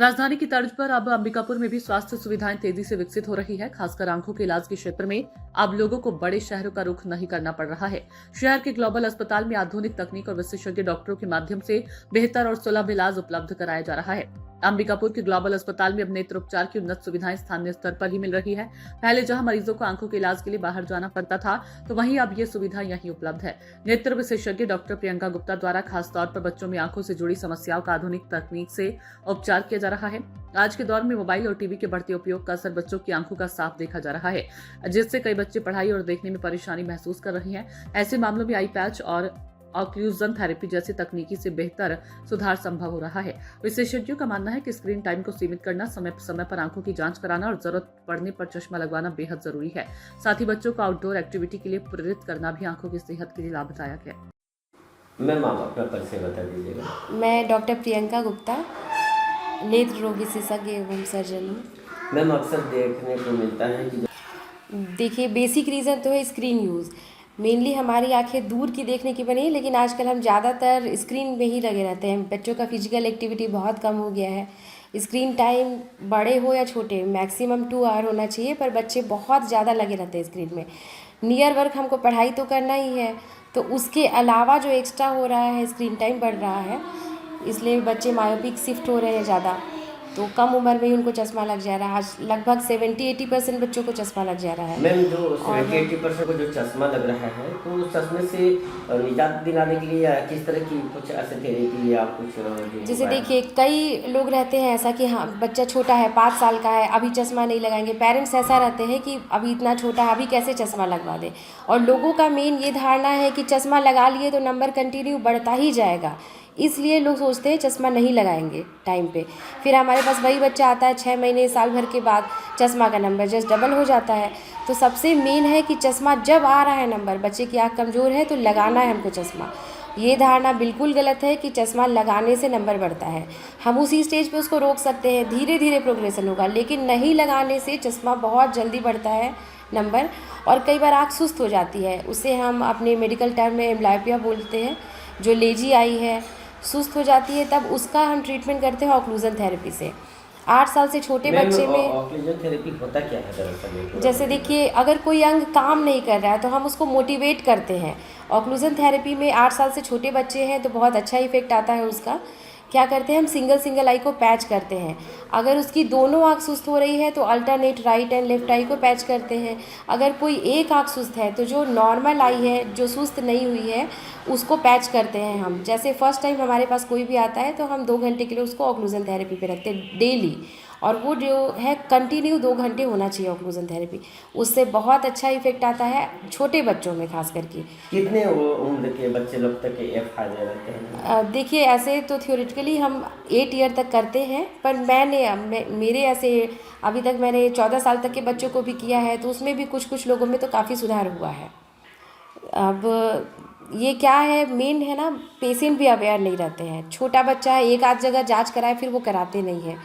राजधानी की तर्ज पर अब अंबिकापुर में भी स्वास्थ्य सुविधाएं तेजी से विकसित हो रही है। खासकर आंखों के इलाज के क्षेत्र में अब लोगों को बड़े शहरों का रुख नहीं करना पड़ रहा है। शहर के ग्लोबल अस्पताल में आधुनिक तकनीक और विशेषज्ञ डॉक्टरों के माध्यम से बेहतर और सुलभ इलाज उपलब्ध कराया जा रहा है। अंबिकापुर के ग्लोबल अस्पताल में अब नेत्र उपचार की उन्नत सुविधाएं स्थानीय स्तर पर ही मिल रही है। पहले जहां मरीजों को आंखों के इलाज के लिए बाहर जाना पड़ता था, तो वहीं अब ये सुविधा यहीं उपलब्ध है। नेत्र विशेषज्ञ डॉक्टर प्रियंका गुप्ता द्वारा खासतौर पर बच्चों में आंखों से जुड़ी समस्याओं का आधुनिक तकनीक से उपचार किया जा रहा है। आज के दौर में मोबाइल और टीवी के बढ़ते उपयोग का असर बच्चों की आंखों का साफ देखा जा रहा है, जिससे कई बच्चे पढ़ाई और देखने में परेशानी महसूस कर रहे हैं। ऐसे मामलों में आई पैच और ऑक्लूजन थेरेपी जैसी तकनीकी से बेहतर सुधार संभव हो रहा है। विशेषज्ञों का मानना है कि स्क्रीन टाइम को सीमित करना, समय पर आंखों की जांच कराना और जरूरत पड़ने पर चश्मा लगवाना बेहद जरूरी है। साथ ही बच्चों को आउटडोर एक्टिविटी के लिए प्रेरित करना भी आंखों की सेहत के लिए लाभदायक है। मैम, आप अपना परिचय बता दीजिएगा। मैं डॉक्टर प्रियंका गुप्ता, नेत्र रोग विशेषज्ञ एवं सर्जन हूँ। मैम, अक्सर देखने को मिलता है कि देखिए, बेसिक रीज़न तो है स्क्रीन यूज़। मेनली हमारी आंखें दूर की देखने की बनी है, लेकिन आजकल हम ज़्यादातर स्क्रीन में ही लगे रहते हैं। बच्चों का फिजिकल एक्टिविटी बहुत कम हो गया है। स्क्रीन टाइम बड़े हो या छोटे मैक्सिमम 2 आवर होना चाहिए, पर बच्चे बहुत ज़्यादा लगे रहते हैं स्क्रीन में। नियर वर्क हमको पढ़ाई तो करना ही है, तो उसके अलावा जो एक्स्ट्रा हो रहा है, स्क्रीन टाइम बढ़ रहा है, इसलिए बच्चे मायोपिक शिफ्ट हो रहे हैं ज़्यादा। तो कम उम्र में ही उनको चश्मा लग जा रहा है। आज लगभग 70-80% बच्चों को चश्मा लग जा रहा है। मैम, जो 70-80% को जो चश्मा लग रहा है, तो उस चश्मे से निजात दिलाने के लिए किस तरह की कुछ ऐसे थेरेपी या कुछ जैसे देखिए, कई लोग रहते हैं ऐसा कि हाँ, बच्चा छोटा है, 5 साल का है, अभी चश्मा नहीं लगाएंगे। पेरेंट्स ऐसा रहते हैं कि अभी इतना छोटा है, अभी कैसे चश्मा लगवा दे। और लोगों का मेन ये धारणा है कि चश्मा लगा लिए तो नंबर कंटिन्यू बढ़ता ही जाएगा, इसलिए लोग सोचते हैं चश्मा नहीं लगाएंगे टाइम पे। फिर हमारे पास वही बच्चा आता है 6 महीने साल भर के बाद, चश्मा का नंबर जस्ट डबल हो जाता है। तो सबसे मेन है कि चश्मा जब आ रहा है नंबर, बच्चे की आँख कमज़ोर है तो लगाना है हमको चश्मा। ये धारणा बिल्कुल गलत है कि चश्मा लगाने से नंबर बढ़ता है। हम उसी स्टेज पे उसको रोक सकते हैं, धीरे धीरे प्रोग्रेशन होगा, लेकिन नहीं लगाने से चश्मा बहुत जल्दी बढ़ता है नंबर, और कई बार आँख सुस्त हो जाती है। उसे हम अपने मेडिकल टर्म में एम्ब्लायोपिया बोलते हैं। जो लेजी आई है, सुस्त हो जाती है, तब उसका हम ट्रीटमेंट करते हैं ऑक्लूजन थेरेपी से। 8 साल से छोटे बच्चे में ऑक्लूजन थेरेपी होता क्या है दरअसल? जैसे देखिए, अगर कोई अंग काम नहीं कर रहा है तो हम उसको मोटिवेट करते हैं। ऑक्लूजन थेरेपी में 8 साल से छोटे बच्चे हैं तो बहुत अच्छा इफेक्ट आता है उसका। क्या करते हैं, हम सिंगल आई को पैच करते हैं। अगर उसकी दोनों आँख सुस्त हो रही है तो अल्टरनेट राइट एंड लेफ्ट आई को पैच करते हैं। अगर कोई एक आँख सुस्त है तो जो नॉर्मल आई है, जो सुस्त नहीं हुई है, उसको पैच करते हैं हम। जैसे फर्स्ट टाइम हमारे पास कोई भी आता है तो हम 2 घंटे के लिए उसको ऑक्लूजन थेरेपी पे रखते हैं डेली, और वो जो है कंटिन्यू 2 घंटे होना चाहिए ऑक्लूजन थेरेपी। उससे बहुत अच्छा इफेक्ट आता है छोटे बच्चों में खास करके। कितने उम्र के बच्चे लोग तक ये फायदे रहते हैं? देखिए, ऐसे तो थियोरेटिकली हम 8 ईयर तक करते हैं, पर मेरे ऐसे अभी तक मैंने 14 साल तक के बच्चों को भी किया है, तो उसमें भी कुछ लोगों में तो काफ़ी सुधार हुआ है। अब ये क्या है, मेन है ना, पेशेंट भी अवेयर नहीं रहते हैं। छोटा बच्चा है, एक आध जगह जांच कराए, फिर वो कराते नहीं हैं।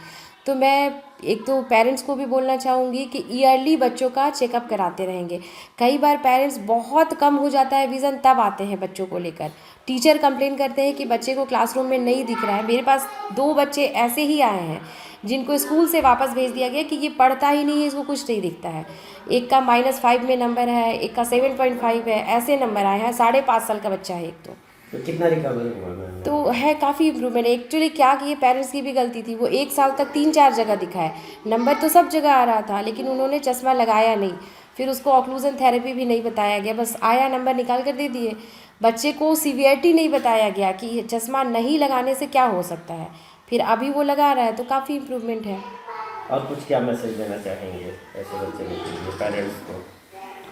तो मैं एक तो पेरेंट्स को भी बोलना चाहूँगी कि ईयरली बच्चों का चेकअप कराते रहेंगे। कई बार पेरेंट्स बहुत कम हो जाता है विज़न, तब आते हैं बच्चों को लेकर। टीचर कंप्लेन करते हैं कि बच्चे को क्लासरूम में नहीं दिख रहा है। मेरे पास 2 बच्चे ऐसे ही आए हैं जिनको स्कूल से वापस भेज दिया गया कि ये पढ़ता ही नहीं है, इसको कुछ नहीं दिखता है। एक का -5 में नंबर है, एक का 7.5 है, ऐसे नंबर आए हैं। 5.5 साल का बच्चा है एक तो कितना रिकवर हुआ? तो है काफ़ी इम्प्रूवमेंट। एक्चुअली क्या कि ये पेरेंट्स की भी गलती थी। वो 1 साल तक 3-4 जगह दिखाए, नंबर तो सब जगह आ रहा था, लेकिन उन्होंने चश्मा लगाया नहीं। फिर उसको ऑक्लूजन थेरेपी भी नहीं बताया गया, बस आया नंबर निकाल कर दे दिए। बच्चे को सीवियरिटी नहीं बताया गया कि चश्मा नहीं लगाने से क्या हो सकता है। फिर अभी वो लगा रहा है, तो काफ़ी इम्प्रूवमेंट है। और कुछ क्या मैसेज देना चाहेंगे ऐसे बच्चे के लिए, पेरेंट्स को?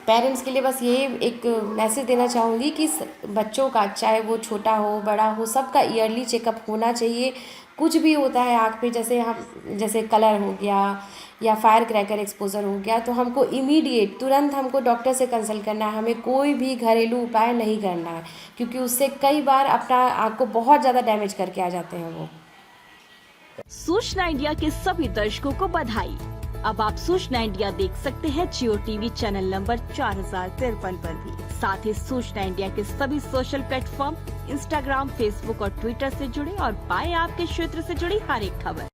पेरेंट्स के लिए बस ये एक मैसेज देना चाहूँगी कि बच्चों का, चाहे वो छोटा हो बड़ा हो, सबका ईयरली चेकअप होना चाहिए। कुछ भी होता है आँख पे, जैसे कलर हो गया या फायर क्रैकर एक्सपोजर हो गया, तो हमको इमीडिएट तुरंत हमको डॉक्टर से कंसल्ट करना है। हमें कोई भी घरेलू उपाय नहीं करना है, क्योंकि उससे कई बार अपना आँख को बहुत ज़्यादा डैमेज करके आ जाते हैं वो। सूचना इंडिया के सभी दर्शकों को बधाई। अब आप सूचना इंडिया देख सकते हैं जियो टीवी चैनल नंबर 4053 पर भी। साथ ही सूचना इंडिया के सभी सोशल प्लेटफॉर्म इंस्टाग्राम, फेसबुक और ट्विटर से जुड़े और पाएं आपके क्षेत्र से जुड़ी हर एक खबर।